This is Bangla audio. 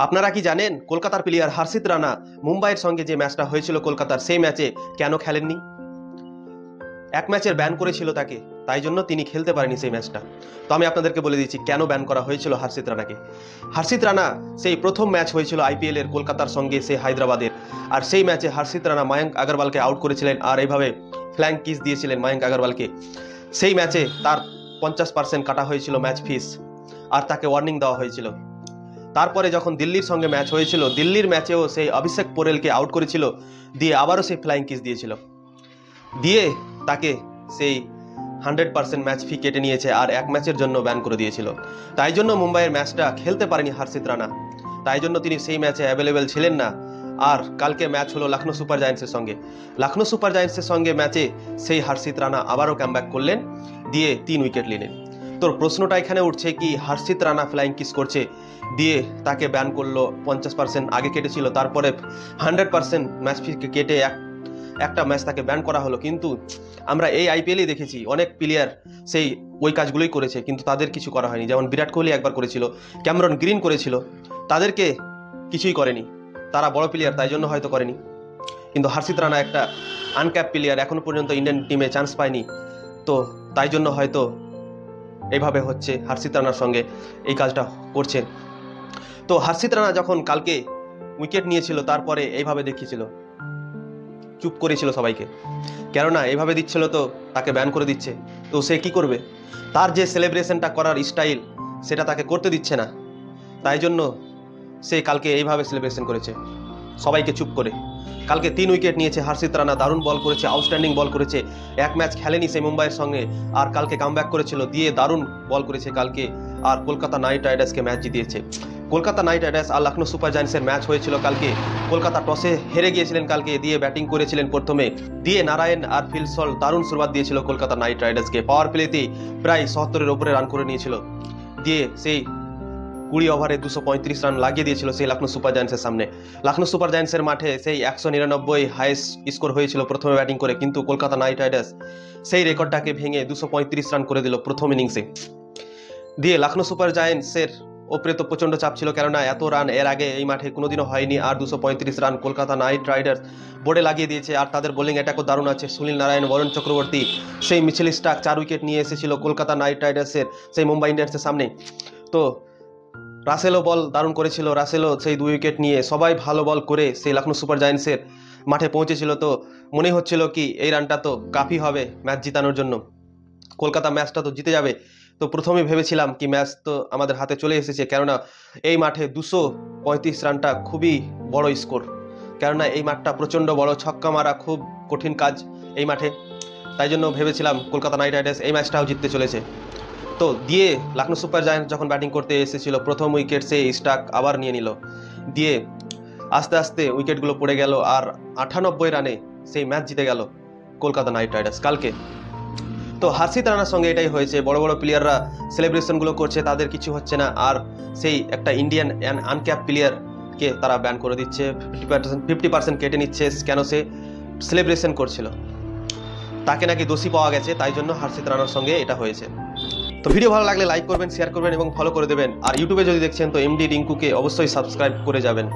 আপনারা কি জানেন কলকাতার প্লেয়ার হর্ষিত রানা মুম্বাইয়ের সঙ্গে যে ম্যাচটা হয়েছিল কলকাতার সেই ম্যাচে কেন খেলেননি? এক ম্যাচের ব্যান করেছিল তাকে, তাই জন্য তিনি খেলতে পারেনি সেই ম্যাচটা। তো আমি আপনাদেরকে বলে দিচ্ছি কেন ব্যান করা হয়েছিল হর্ষিত রানাকে। হর্ষিত রানা সেই প্রথম ম্যাচ হয়েছিল আইপিএল এর কলকাতার সঙ্গে সেই হায়দ্রাবাদের, আর সেই ম্যাচে হর্ষিত রানা ময়ঙ্ক আগরওয়ালকে আউট করেছিলেন আর এইভাবে ফ্ল্যাং কিস দিয়েছিলেন ময়ঙ্ক আগরওয়ালকে। সেই ম্যাচে তার 50% কাটা হয়েছিল ম্যাচ ফিস, আর তাকে ওয়ার্নিং দেওয়া হয়েছিল। তারপরে যখন দিল্লির সঙ্গে ম্যাচ হয়েছিল, দিল্লির ম্যাচেও সেই অভিষেক পোরেলকে আউট করেছিল, দিয়ে আবারও সেই ফ্লাইং কিস দিয়েছিল, দিয়ে তাকে সেই 100% ম্যাচ ফি কেটে নিয়েছে আর এক ম্যাচের জন্য ব্যান করে দিয়েছিল। তাই জন্য মুম্বাইয়ের ম্যাচটা খেলতে পারেনি হর্ষিত রানা, তাই জন্য তিনি সেই ম্যাচে অ্যাভেলেবেল ছিলেন না। আর কালকে ম্যাচ হলো লখনৌ সুপার জায়ান্টসের সঙ্গে। লখনৌ সুপার জায়ান্টসের সঙ্গে ম্যাচে সেই হর্ষিত রানা আবারও কামব্যাক করলেন, দিয়ে 3 উইকেট নিলেন। তোর প্রশ্নটা এখানে উঠছে কি হর্ষিত রানা ফ্লাইং কিস করছে, দিয়ে তাকে ব্যান করলো, 50% আগে কেটেছিল, তারপরে 100% ম্যাচ ফি কেটে একটা ম্যাচ তাকে ব্যান করা হলো। কিন্তু আমরা এই আইপিএলেই দেখেছি অনেক প্লেয়ার সেই ওই কাজগুলোই করেছে, কিন্তু তাদের কিছু করা হয়নি। যেমন বিরাট কোহলি একবার করেছিল, ক্যামেরন গ্রিন করেছিল, তাদেরকে কিছুই করেনি। তারা বড় প্লেয়ার তাই জন্য হয়তো করেনি, কিন্তু হর্ষিত রানা একটা আনক্যাপ প্লেয়ার, এখনো পর্যন্ত ইন্ডিয়ান টিমে চান্স পায়নি, তো তাই জন্য হয়তো এইভাবে হচ্ছে, হর্ষিত রানার সঙ্গে এই কাজটা করছে। তো হর্ষিত রানা যখন কালকে উইকেট নিয়েছিল তারপরে এইভাবে দেখিয়েছিল, চুপ করেছিল সবাইকে, কেননা এইভাবে দিচ্ছিল তো তাকে ব্যান করে দিচ্ছে, তো সে কি করবে? তার যে সেলিব্রেশনটা করার স্টাইল সেটা তাকে করতে দিচ্ছে না, তাই জন্য সে কালকে এইভাবে সেলিব্রেশন করেছে সবাইকে চুপ করে। কালকে 3 উইকেট নিয়েছে হর্ষিত রানা, দারুণ বল করেছে, আউটস্ট্যান্ডিং বল করেছে। এক ম্যাচ খেলেনি সেই মুম্বাইয়ের সঙ্গে, আর কালকে কামব্যাক করেছিল, দিয়ে দারুণ বল করেছে কালকে, আর কলকাতা নাইট রাইডার্সকে ম্যাচ জিতিয়েছে। কলকাতা নাইট রাইডার্স আর লখনৌ সুপার জায়ান্টসের ম্যাচ হয়েছিল কালকে। কলকাতা টসে হেরে গিয়েছিলেন কালকে, দিয়ে ব্যাটিং করেছিলেন প্রথমে, দিয়ে নারায়ণ আর ফিল সল্ট দারুণ শুরুয়াত দিয়েছিল কলকাতা নাইট রাইডার্সকে। পাওয়ার প্লেতেই প্রায় 77-এর উপরে রান করে নিয়েছিল, দিয়ে সেই 20 ওভারে 235 রান লাগিয়ে দিয়েছিল সেই লখনৌ সুপার জায়ান্টসের সামনে। লখনৌ সুপার জায়ান্টসের মাঠে সেই 199 হাইয়েস্ট স্কোর হয়েছিল প্রথমে ব্যাটিং করে, কিন্তু কলকাতা নাইট রাইডার্স সেই রেকর্ডটাকে ভেঙে 235 রান করে দিল প্রথম ইনিংসে। দিয়ে লখনৌ সুপার জায়ান্টসের ওপরে তো প্রচণ্ড চাপ ছিল, কেননা এত রান এর আগে এই মাঠে কোনোদিনও হয়নি, আর 235 রান কলকাতা নাইট রাইডার্স বোর্ডে লাগিয়ে দিয়েছে। আর তাদের বোলিং অ্যাটাকও দারুণ আছে, সুনীল নারায়ণ, বরুণ চক্রবর্তী, সেই মিচেল স্টার্ক 4 উইকেট নিয়ে এসেছিল কলকাতা নাইট রাইডার্সের সেই মুম্বাই ইন্ডিয়ান্সের সামনে। তো রাসেলও বল দারুণ করেছিল, রাসেলও সেই 2 উইকেট নিয়ে, সবাই ভালো বল করে সেই লখনৌ সুপার জায়ান্টসের মাঠে পৌঁছেছিল। তো মনে হচ্ছিল কি এই রানটা তো কাফি হবে ম্যাচ জিতানোর জন্য, কলকাতা ম্যাচটা তো জিতে যাবে। তো প্রথমে ভেবেছিলাম কি ম্যাচ তো আমাদের হাতে চলে এসেছে, কেননা এই মাঠে 235 রানটা খুবই বড় স্কোর, কেননা এই মাঠটা প্রচণ্ড বড়, ছক্কা মারা খুব কঠিন কাজ এই মাঠে। তাই জন্য ভেবেছিলাম কলকাতা নাইট রাইডার্স এই ম্যাচটাও জিততে চলেছে। তো দিয়ে লখনৌ সুপার জায়ান্টস যখন ব্যাটিং করতে এসেছিল, প্রথম উইকেট সে স্টার্ক আবার নিয়ে নিল, দিয়ে আস্তে আস্তে উইকেটগুলো পড়ে গেল, আর 98 রানে সেই ম্যাচ জিতে গেল কলকাতা নাইট রাইডার্স কালকে। তো হর্ষিত রানার সঙ্গে এটাই হয়েছে, বড় বড় প্লেয়াররা সেলিব্রেশনগুলো করছে, তাদের কিছু হচ্ছে না, আর সেই একটা ইন্ডিয়ান আনক্যাপ প্লেয়ারকে তারা ব্যান করে দিচ্ছে, 50% কেটে নিচ্ছে, কেন সে সেলিব্রেশন করছিল, তাকে নাকি দোষী পাওয়া গেছে, তাই জন্য হর্ষিত রানার সঙ্গে এটা হয়েছে। তো ভিডিও ভালো লাগলে লাইক করবেন, শেয়ার করবেন এবং ফলো করে দেবেন। আর ইউটিউবে যদি দেখছেন তো এমডি রিঙ্কুকে অবশ্যই সাবস্ক্রাইব করে যাবেন।